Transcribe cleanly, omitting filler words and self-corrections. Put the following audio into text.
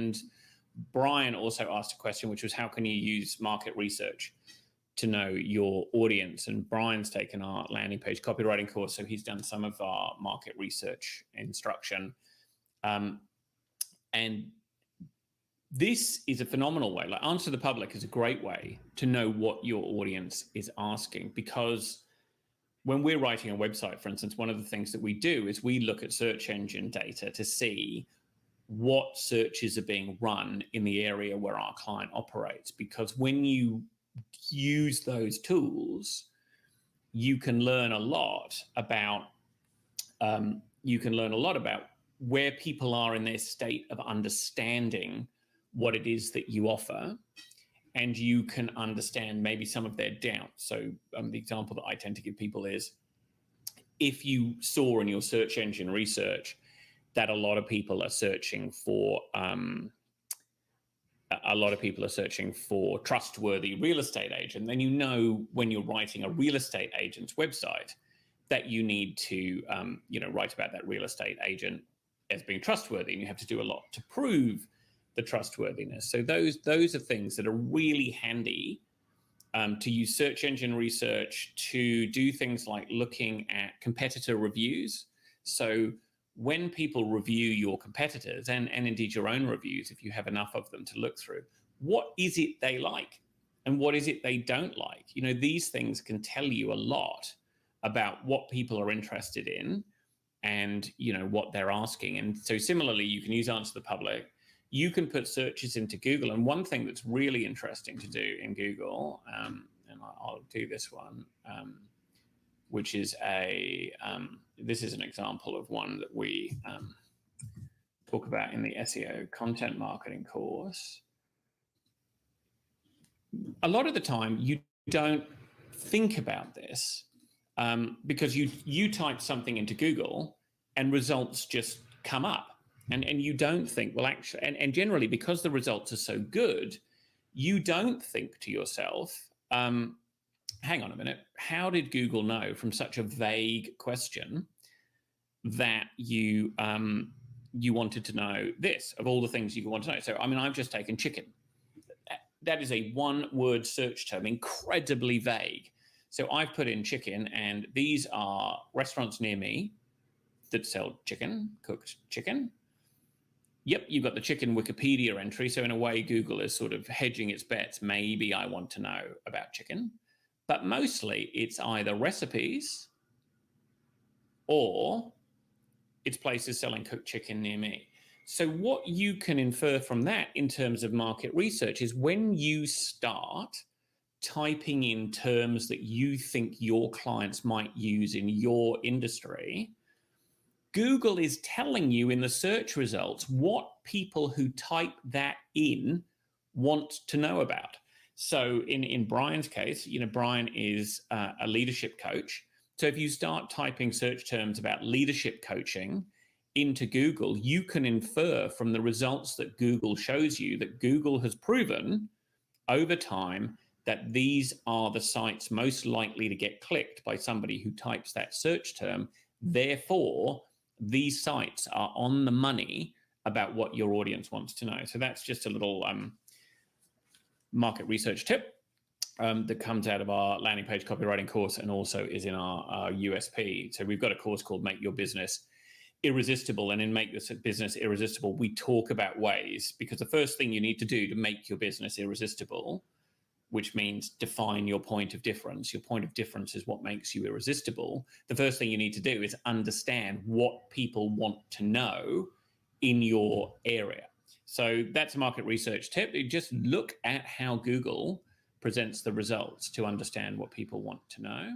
And Brian also asked a question, which was, how can you use market research to know your audience? And Brian's taken our landing page copywriting course, so he's done some of our market research instruction. And this is a phenomenal way. Like, Answer the Public is a great way to know what your audience is asking, because when we're writing a website, for instance, one of the things that we do is we look at search engine data to see what searches are being run in the area where our client operates. Because when you use those tools, you can learn a lot about where people are in their state of understanding what it is that you offer, and you can understand maybe some of their doubts. So the example that I tend to give people is, if you saw in your search engine research that a lot of people are searching for trustworthy real estate agent, then you know when you're writing a real estate agent's website that you need to write about that real estate agent as being trustworthy, and you have to do a lot to prove the trustworthiness. So those are things that are really handy to use search engine research to do things like looking at competitor reviews. So when people review your competitors, and indeed your own reviews, if you have enough of them to look through, what is it they like and what is it they don't like? These things can tell you a lot about what people are interested in and what they're asking. And so similarly, you can use Answer the Public. You can put searches into Google. And one thing that's really interesting to do in Google, and I'll do this one, which is this is an example of one that we talk about in the SEO content marketing course. A lot of the time you don't think about this because you type something into Google and results just come up. And you don't think, well, actually, and generally because the results are so good, you don't think to yourself, hang on a minute, how did Google know from such a vague question that you wanted to know this, of all the things you want to know? So, I've just taken chicken. That is a one-word search term, incredibly vague. So I've put in chicken, and these are restaurants near me that sell chicken, cooked chicken. Yep, you've got the chicken Wikipedia entry. So in a way, Google is sort of hedging its bets. Maybe I want to know about chicken. But mostly it's either recipes or it's places selling cooked chicken near me. So what you can infer from that in terms of market research is, when you start typing in terms that you think your clients might use in your industry, Google is telling you in the search results what people who type that in want to know about. So in Brian's case, Brian is a leadership coach. So if you start typing search terms about leadership coaching into Google, you can infer from the results that Google shows you that Google has proven over time that these are the sites most likely to get clicked by somebody who types that search term. Therefore, these sites are on the money about what your audience wants to know. So that's just a little market research tip that comes out of our landing page copywriting course, and also is in our USP. So we've got a course called Make Your Business Irresistible. And in Make This Business Irresistible, we talk about ways, because the first thing you need to do to make your business irresistible, which means define your point of difference. Your point of difference is what makes you irresistible. The first thing you need to do is understand what people want to know in your area. So that's a market research tip. You just look at how Google presents the results to understand what people want to know.